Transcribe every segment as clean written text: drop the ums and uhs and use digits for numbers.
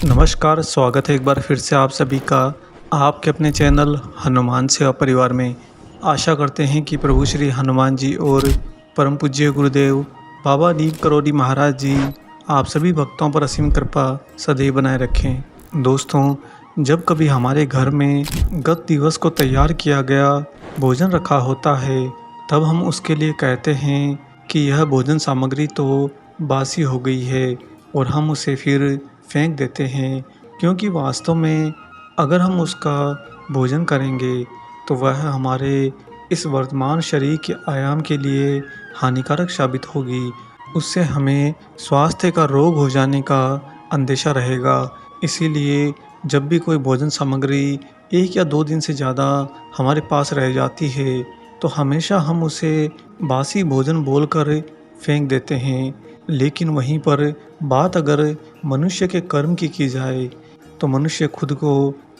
नमस्कार, स्वागत है एक बार फिर से आप सभी का आपके अपने चैनल हनुमान सेवा परिवार में। आशा करते हैं कि प्रभु श्री हनुमान जी और परम पूज्य गुरुदेव बाबा नीम करोली महाराज जी आप सभी भक्तों पर असीम कृपा सदैव बनाए रखें। दोस्तों, जब कभी हमारे घर में गत दिवस को तैयार किया गया भोजन रखा होता है, तब हम उसके लिए कहते हैं कि यह भोजन सामग्री तो बासी हो गई है और हम उसे फिर फेंक देते हैं, क्योंकि वास्तव में अगर हम उसका भोजन करेंगे तो वह हमारे इस वर्तमान शरीर के आयाम के लिए हानिकारक साबित होगी। उससे हमें स्वास्थ्य का रोग हो जाने का अंदेशा रहेगा। इसीलिए जब भी कोई भोजन सामग्री 1 या 2 दिन से ज़्यादा हमारे पास रह जाती है, तो हमेशा हम उसे बासी भोजन बोलकर फेंक देते हैं। लेकिन वहीं पर बात अगर मनुष्य के कर्म की जाए, तो मनुष्य खुद को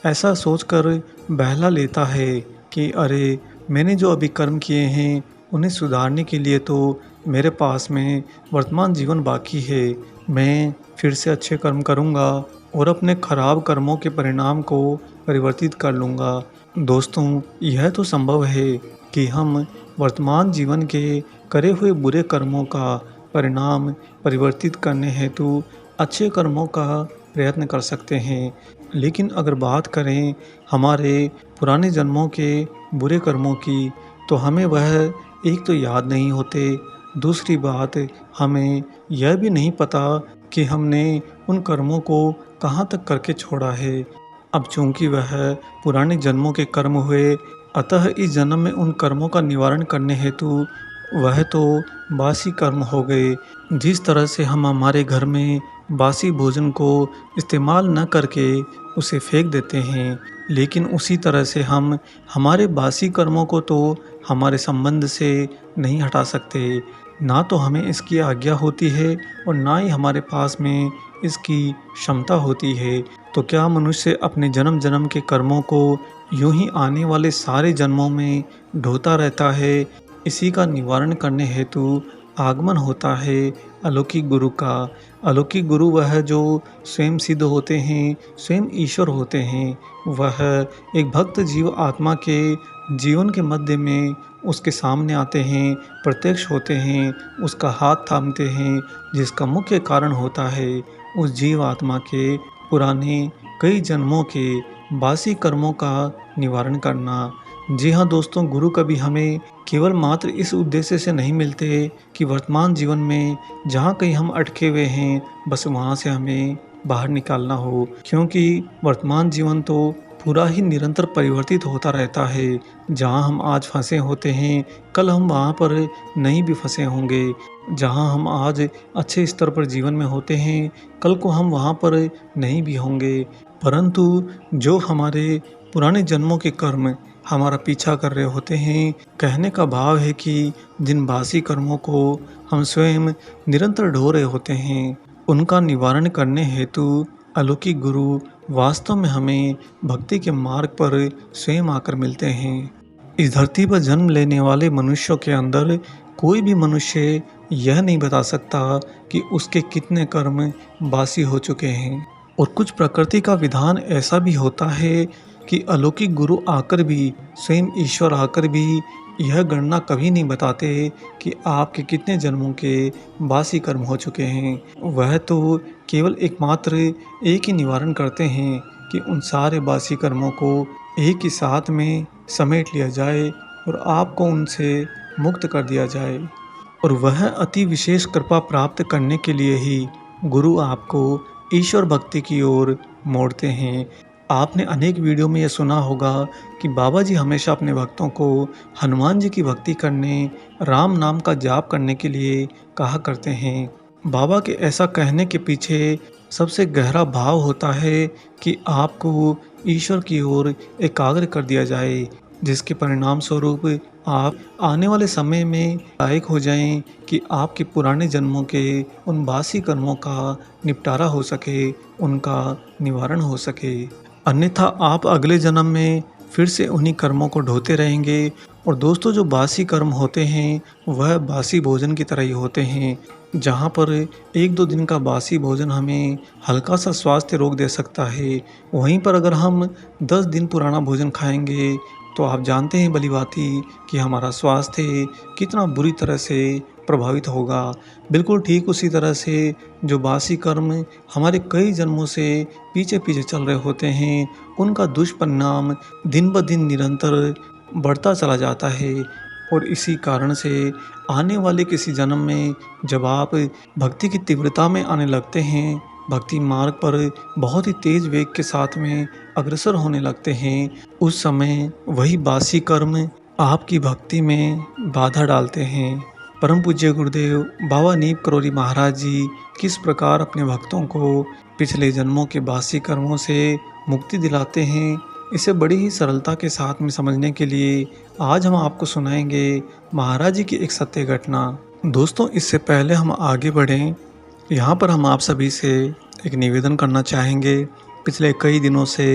ऐसा सोचकर बहला लेता है कि अरे, मैंने जो अभी कर्म किए हैं उन्हें सुधारने के लिए तो मेरे पास में वर्तमान जीवन बाकी है। मैं फिर से अच्छे कर्म करूँगा और अपने खराब कर्मों के परिणाम को परिवर्तित कर लूँगा। दोस्तों, यह तो संभव है कि हम वर्तमान जीवन के करे हुए बुरे कर्मों का परिणाम परिवर्तित करने हेतु अच्छे कर्मों का प्रयत्न कर सकते हैं। लेकिन अगर बात करें हमारे पुराने जन्मों के बुरे कर्मों की, तो हमें वह एक तो याद नहीं होते, दूसरी बात हमें यह भी नहीं पता कि हमने उन कर्मों को कहाँ तक करके छोड़ा है। अब चूंकि वह पुराने जन्मों के कर्म हुए, अतः इस जन्म में उन कर्मों का निवारण करने हेतु वह तो बासी कर्म हो गए। जिस तरह से हम हमारे घर में बासी भोजन को इस्तेमाल न करके उसे फेंक देते हैं, लेकिन उसी तरह से हम हमारे बासी कर्मों को तो हमारे संबंध से नहीं हटा सकते। ना तो हमें इसकी आज्ञा होती है और ना ही हमारे पास में इसकी क्षमता होती है। तो क्या मनुष्य अपने जन्म जन्म के कर्मों को यूं ही आने वाले सारे जन्मों में ढोता रहता है? इसी का निवारण करने हेतु आगमन होता है अलौकिक गुरु का। अलौकिक गुरु वह जो स्वयं सिद्ध होते हैं, स्वयं ईश्वर होते हैं। वह एक भक्त जीव आत्मा के जीवन के मध्य में उसके सामने आते हैं, प्रत्यक्ष होते हैं, उसका हाथ थामते हैं, जिसका मुख्य कारण होता है उस जीव आत्मा के पुराने कई जन्मों के बासी कर्मों का निवारण करना। जी हाँ दोस्तों, गुरु कभी हमें केवल मात्र इस उद्देश्य से नहीं मिलते कि वर्तमान जीवन में जहाँ कहीं हम अटके हुए हैं, बस वहाँ से हमें बाहर निकालना हो, क्योंकि वर्तमान जीवन तो पूरा ही निरंतर परिवर्तित होता रहता है। जहाँ हम आज फंसे होते हैं, कल हम वहाँ पर नहीं भी फंसे होंगे। जहाँ हम आज अच्छे स्तर पर जीवन में होते हैं, कल को हम वहाँ पर नहीं भी होंगे। परंतु जो हमारे पुराने जन्मों के कर्म हमारा पीछा कर रहे होते हैं, कहने का भाव है कि जिन बासी कर्मों को हम स्वयं निरंतर ढो रहे होते हैं, उनका निवारण करने हेतु अलौकिक गुरु वास्तव में हमें भक्ति के मार्ग पर स्वयं आकर मिलते हैं। इस धरती पर जन्म लेने वाले मनुष्यों के अंदर कोई भी मनुष्य यह नहीं बता सकता कि उसके कितने कर्म बासी हो चुके हैं। और कुछ प्रकृति का विधान ऐसा भी होता है कि अलौकिक गुरु आकर भी, स्वयं ईश्वर आकर भी यह गणना कभी नहीं बताते कि आपके कितने जन्मों के बासी कर्म हो चुके हैं। वह तो केवल एकमात्र एक ही निवारण करते हैं कि उन सारे बासी कर्मों को एक ही साथ में समेट लिया जाए और आपको उनसे मुक्त कर दिया जाए। और वह अति विशेष कृपा प्राप्त करने के लिए ही गुरु आपको ईश्वर भक्ति की ओर मोड़ते हैं। आपने अनेक वीडियो में यह सुना होगा कि बाबा जी हमेशा अपने भक्तों को हनुमान जी की भक्ति करने, राम नाम का जाप करने के लिए कहा करते हैं। बाबा के ऐसा कहने के पीछे सबसे गहरा भाव होता है कि आपको ईश्वर की ओर एकाग्र कर दिया जाए, जिसके परिणाम स्वरूप आप आने वाले समय में लायक हो जाएं कि आपके पुराने जन्मों के उन बासी कर्मों का निपटारा हो सके, उनका निवारण हो सके। अन्यथा आप अगले जन्म में फिर से उन्हीं कर्मों को ढोते रहेंगे। और दोस्तों, जो बासी कर्म होते हैं वह बासी भोजन की तरह ही होते हैं। जहाँ पर 1-2 दिन का बासी भोजन हमें हल्का सा स्वास्थ्य रोग दे सकता है, वहीं पर अगर हम 10 दिन पुराना भोजन खाएँगे, तो आप जानते हैं भली-भाँति कि हमारा स्वास्थ्य कितना बुरी तरह से प्रभावित होगा। बिल्कुल ठीक उसी तरह से जो बासी कर्म हमारे कई जन्मों से पीछे-पीछे चल रहे होते हैं, उनका दुष्परिणाम दिन-ब-दिन निरंतर बढ़ता चला जाता है। और इसी कारण से आने वाले किसी जन्म में जब आप भक्ति की तीव्रता में आने लगते हैं, भक्ति मार्ग पर बहुत ही तेज वेग के साथ में अग्रसर होने लगते हैं, उस समय वही बासी कर्म आपकी भक्ति में बाधा डालते हैं। परम पूज्य गुरुदेव बाबा नीम करोली महाराज जी किस प्रकार अपने भक्तों को पिछले जन्मों के बासी कर्मों से मुक्ति दिलाते हैं, इसे बड़ी ही सरलता के साथ में समझने के लिए आज हम आपको सुनाएंगे महाराज जी की एक सत्य घटना। दोस्तों, इससे पहले हम आगे बढ़ें, यहाँ पर हम आप सभी से एक निवेदन करना चाहेंगे। पिछले कई दिनों से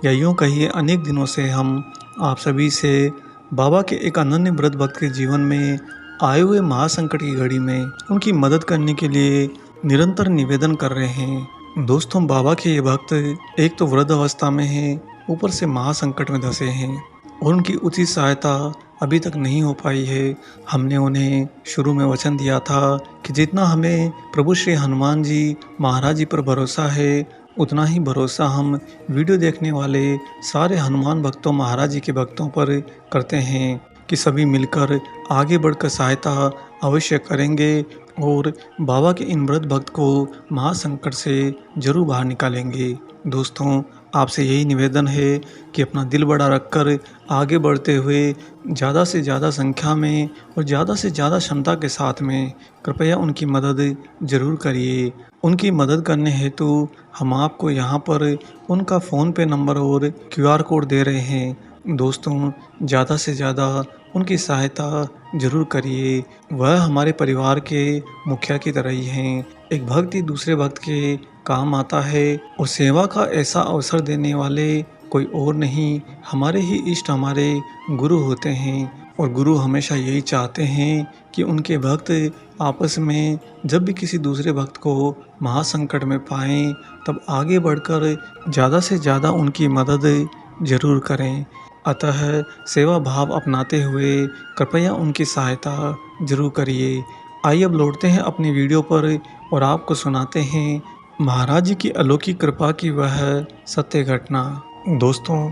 या यूँ कहिए अनेक दिनों से हम आप सभी से बाबा के एक अनन्य व्रत भक्त के जीवन में आए हुए महासंकट की घड़ी में उनकी मदद करने के लिए निरंतर निवेदन कर रहे हैं। दोस्तों, बाबा के ये भक्त एक तो वृद्ध अवस्था में हैं, ऊपर से महासंकट में धंसे हैं और उनकी उचित सहायता अभी तक नहीं हो पाई है। हमने उन्हें शुरू में वचन दिया था कि जितना हमें प्रभु श्री हनुमान जी महाराज जी पर भरोसा है, उतना ही भरोसा हम वीडियो देखने वाले सारे हनुमान भक्तों महाराज जी के भक्तों पर करते हैं कि सभी मिलकर आगे बढ़कर सहायता अवश्य करेंगे और बाबा के इन वृद्ध भक्त को महासंकट से जरूर बाहर निकालेंगे। दोस्तों, आपसे यही निवेदन है कि अपना दिल बड़ा रखकर आगे बढ़ते हुए ज़्यादा से ज़्यादा संख्या में और ज़्यादा से ज़्यादा क्षमता के साथ में कृपया उनकी मदद ज़रूर करिए। उनकी मदद करने हेतु हम आपको यहाँ पर उनका फ़ोन पे नंबर और QR कोड दे रहे हैं। दोस्तों, ज़्यादा से ज़्यादा उनकी सहायता ज़रूर करिए। वह हमारे परिवार के मुखिया की तरह ही हैं। एक भक्त ही दूसरे भक्त के काम आता है और सेवा का ऐसा अवसर देने वाले कोई और नहीं, हमारे ही इष्ट हमारे गुरु होते हैं। और गुरु हमेशा यही चाहते हैं कि उनके भक्त आपस में जब भी किसी दूसरे भक्त को महासंकट में पाएं, तब आगे बढ़कर ज़्यादा से ज़्यादा उनकी मदद ज़रूर करें। अतः सेवा भाव अपनाते हुए कृपया उनकी सहायता जरूर करिए। आइए अब लौटते हैं अपनी वीडियो पर और आपको सुनाते हैं महाराज जी की अलौकिक कृपा की वह सत्य घटना। दोस्तों,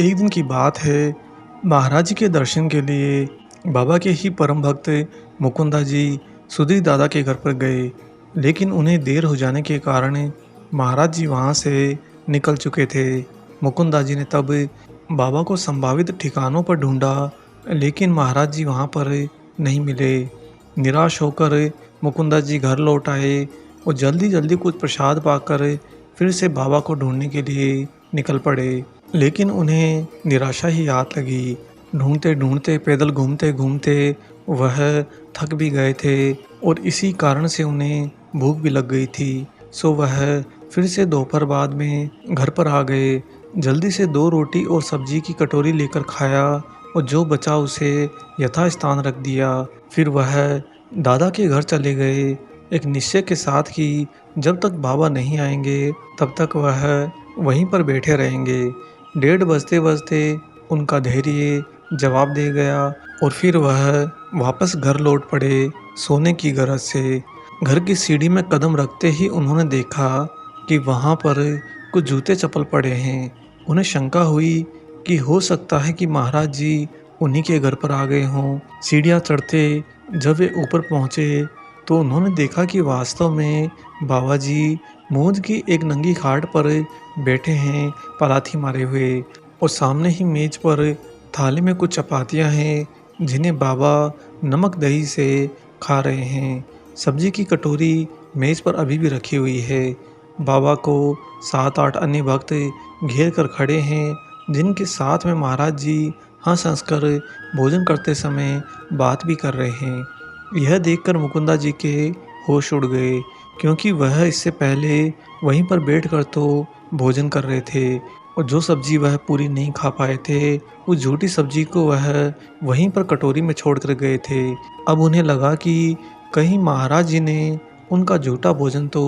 एक दिन की बात है, महाराज जी के दर्शन के लिए बाबा के ही परम भक्त मुकुंदा जी सुधीर दादा के घर पर गए, लेकिन उन्हें देर हो जाने के कारण महाराज जी वहाँ से निकल चुके थे। मुकुंदा जी ने तब बाबा को संभावित ठिकानों पर ढूंढा, लेकिन महाराज जी वहाँ पर नहीं मिले। निराश होकर मुकुंदा जी घर लौट आए और जल्दी जल्दी कुछ प्रसाद पाकर फिर से बाबा को ढूंढने के लिए निकल पड़े, लेकिन उन्हें निराशा ही हाथ लगी। ढूंढते ढूंढते पैदल घूमते घूमते वह थक भी गए थे और इसी कारण से उन्हें भूख भी लग गई थी। सो वह फिर से दोपहर बाद में घर पर आ गए। जल्दी से 2 रोटी और सब्जी की कटोरी लेकर खाया और जो बचा उसे यथास्थान रख दिया। फिर वह दादा के घर चले गए, एक निश्चय के साथ कि जब तक बाबा नहीं आएंगे तब तक वह वहीं पर बैठे रहेंगे। 1:30 बजते बजते उनका धैर्य जवाब दे गया और फिर वह वापस घर लौट पड़े सोने की गरज से। घर की सीढ़ी में कदम रखते ही उन्होंने देखा कि वहाँ पर कुछ जूते चप्पल पड़े हैं। उन्हें शंका हुई कि हो सकता है कि महाराज जी उन्हीं के घर पर आ गए हों। सीढ़ियाँ चढ़ते जब वे ऊपर पहुँचे तो उन्होंने देखा कि वास्तव में बाबा जी मूंज की एक नंगी खाट पर बैठे हैं, पलाथी मारे हुए, और सामने ही मेज पर थाली में कुछ चपातियाँ हैं जिन्हें बाबा नमक दही से खा रहे हैं। सब्जी की कटोरी मेज पर अभी भी रखी हुई है। बाबा को 7-8 अन्य भक्त घेर कर खड़े हैं, जिनके साथ में महाराज जी हंस हंस कर भोजन करते समय बात भी कर रहे हैं। यह देखकर मुकुंदा जी के होश उड़ गए, क्योंकि वह इससे पहले वहीं पर बैठकर तो भोजन कर रहे थे और जो सब्जी वह पूरी नहीं खा पाए थे, उस झूठी सब्जी को वह वहीं पर कटोरी में छोड़ कर गए थे। अब उन्हें लगा कि कहीं महाराज जी ने उनका झूठा भोजन तो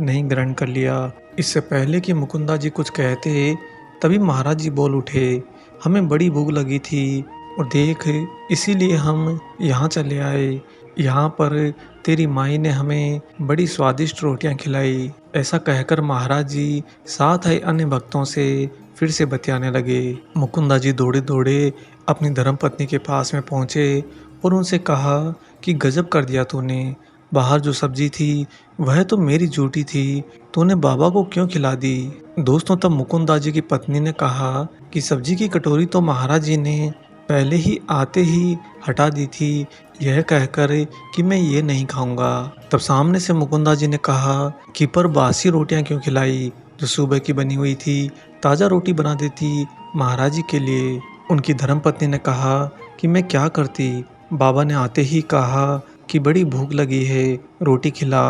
नहीं ग्रहण कर लिया। इससे पहले कि मुकुंदा जी कुछ कहते, तभी महाराज जी बोल उठे, हमें बड़ी भूख लगी थी और देख, इसीलिए हम यहाँ चले आए। यहाँ पर तेरी माई ने हमें बड़ी स्वादिष्ट रोटियां खिलाई। ऐसा कहकर महाराज जी साथ आए अन्य भक्तों से फिर से बतियाने लगे। मुकुंदा जी दौड़े दौड़े अपनी धर्मपत्नी के पास में पहुंचे और उनसे कहा कि गजब कर दिया तूने। बाहर जो सब्जी थी वह तो मेरी झूठी थी, तूने बाबा को क्यों खिला दी। दोस्तों, तब मुकुंदा जी की पत्नी ने कहा कि सब्जी की कटोरी तो महाराज जी ने पहले ही आते ही हटा दी थी, यह कहकर कि मैं ये नहीं खाऊंगा। तब सामने से मुकुंदा जी ने कहा कि पर बासी रोटियां क्यों खिलाई, जो सुबह की बनी हुई थी, ताज़ा रोटी बना देती महाराज जी के लिए। उनकी धर्मपत्नी ने कहा कि मैं क्या करती, बाबा ने आते ही कहा कि बड़ी भूख लगी है, रोटी खिला।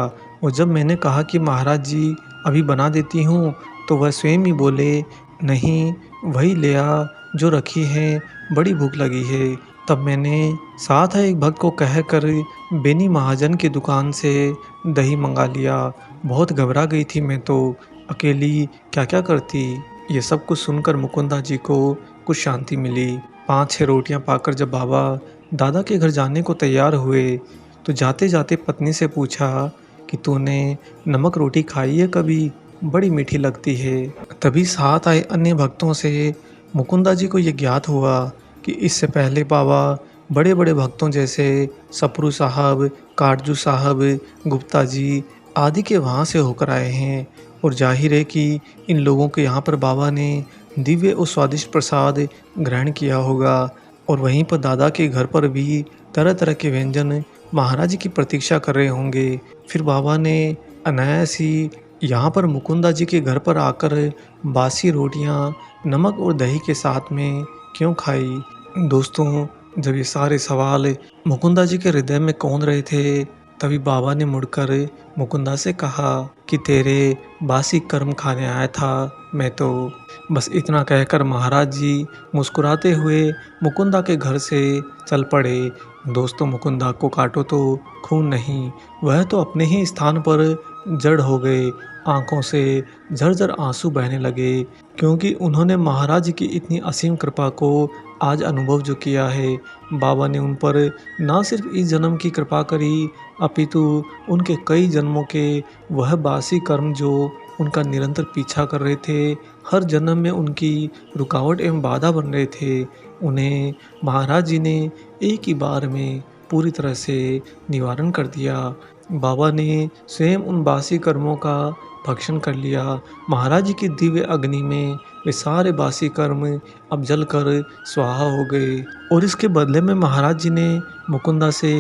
और जब मैंने कहा कि महाराज जी अभी बना देती हूँ, तो वह स्वयं ही बोले, नहीं, वही ले आ जो रखी है, बड़ी भूख लगी है। तब मैंने साथ है एक भक्त को कहकर बेनी महाजन की दुकान से दही मंगा लिया। बहुत घबरा गई थी मैं तो, अकेली क्या क्या करती। ये सब कुछ सुनकर मुकुंदा जी को कुछ शांति मिली। 5-6 रोटियां पाकर जब बाबा दादा के घर जाने को तैयार हुए, तो जाते जाते पत्नी से पूछा कि तूने नमक रोटी खाई है कभी, बड़ी मीठी लगती है। तभी साथ आए अन्य भक्तों से मुकुंदा जी को ये ज्ञात हुआ कि इससे पहले बाबा बड़े बड़े भक्तों जैसे सप्रू साहब, काटजू साहब, गुप्ता जी आदि के वहाँ से होकर आए हैं। और जाहिर है कि इन लोगों के यहाँ पर बाबा ने दिव्य और स्वादिष्ट प्रसाद ग्रहण किया होगा। और वहीं पर दादा के घर पर भी तरह तरह के व्यंजन महाराज जी की प्रतीक्षा कर रहे होंगे। फिर बाबा ने अनायास ही यहाँ पर मुकुंदा जी के घर पर आकर बासी रोटियाँ नमक और दही के साथ में क्यों खाई। दोस्तों, जब ये सारे सवाल मुकुंदा जी के हृदय में कौंध रहे थे, तभी बाबा ने मुड़कर मुकुंदा से कहा कि तेरे बासी कर्म खाने आया था मैं तो। बस इतना कहकर महाराज जी मुस्कुराते हुए मुकुंदा के घर से चल पड़े। दोस्तों, मुकुंदा को काटो तो खून नहीं, वह तो अपने ही स्थान पर जड़ हो गए। आंखों से झरझर आंसू बहने लगे, क्योंकि उन्होंने महाराज की इतनी असीम कृपा को आज अनुभव जो किया है। बाबा ने उन पर ना सिर्फ इस जन्म की कृपा करी, अपितु उनके कई जन्मों के वह बासी कर्म जो उनका निरंतर पीछा कर रहे थे, हर जन्म में उनकी रुकावट एवं बाधा बन रहे थे, उन्हें महाराज जी ने एक ही बार में पूरी तरह से निवारण कर दिया। बाबा ने स्वयं उन बासी कर्मों का भक्षण कर लिया। महाराज जी की दिव्य अग्नि में वे सारे बासी कर्म अब जलकर स्वाहा हो गए। और इसके बदले में महाराज जी ने मुकुंदा से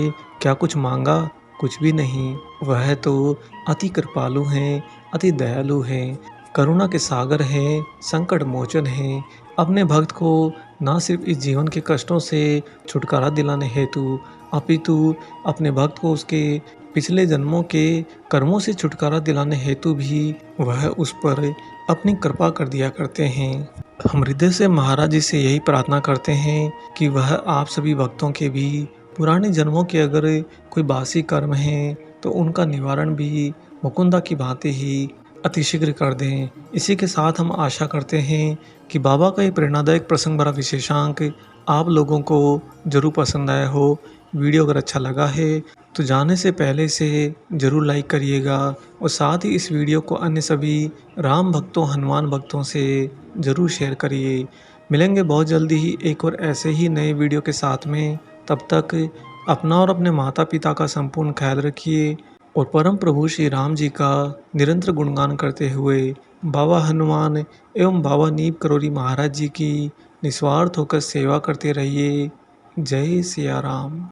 क्या कुछ मांगा? कुछ भी नहीं। वह तो अति कृपालु हैं, अति दयालु हैं, करुणा के सागर हैं, संकट मोचन हैं। अपने भक्त को ना सिर्फ इस जीवन के कष्टों से छुटकारा दिलाने हेतु, अपितु अपने भक्त को उसके पिछले जन्मों के कर्मों से छुटकारा दिलाने हेतु भी वह उस पर अपनी कृपा कर दिया करते हैं। हम हृदय से महाराज जी से यही प्रार्थना करते हैं कि वह आप सभी भक्तों के भी पुराने जन्मों के अगर कोई बासी कर्म हैं, तो उनका निवारण भी मुकुंदा की भांति ही अतिशीघ्र कर दें। इसी के साथ हम आशा करते हैं कि बाबा का ये प्रेरणादायक प्रसंग भरा विशेषांक आप लोगों को जरूर पसंद आया हो। वीडियो अगर अच्छा लगा है तो जाने से पहले से ज़रूर लाइक करिएगा, और साथ ही इस वीडियो को अन्य सभी राम भक्तों, हनुमान भक्तों से ज़रूर शेयर करिए। मिलेंगे बहुत जल्दी ही एक और ऐसे ही नए वीडियो के साथ में। तब तक अपना और अपने माता पिता का संपूर्ण ख्याल रखिए, और परम प्रभु श्री राम जी का निरंतर गुणगान करते हुए बाबा हनुमान एवं बाबा नीम करोली महाराज जी की निस्वार्थ होकर सेवा करते रहिए। जय सिया राम।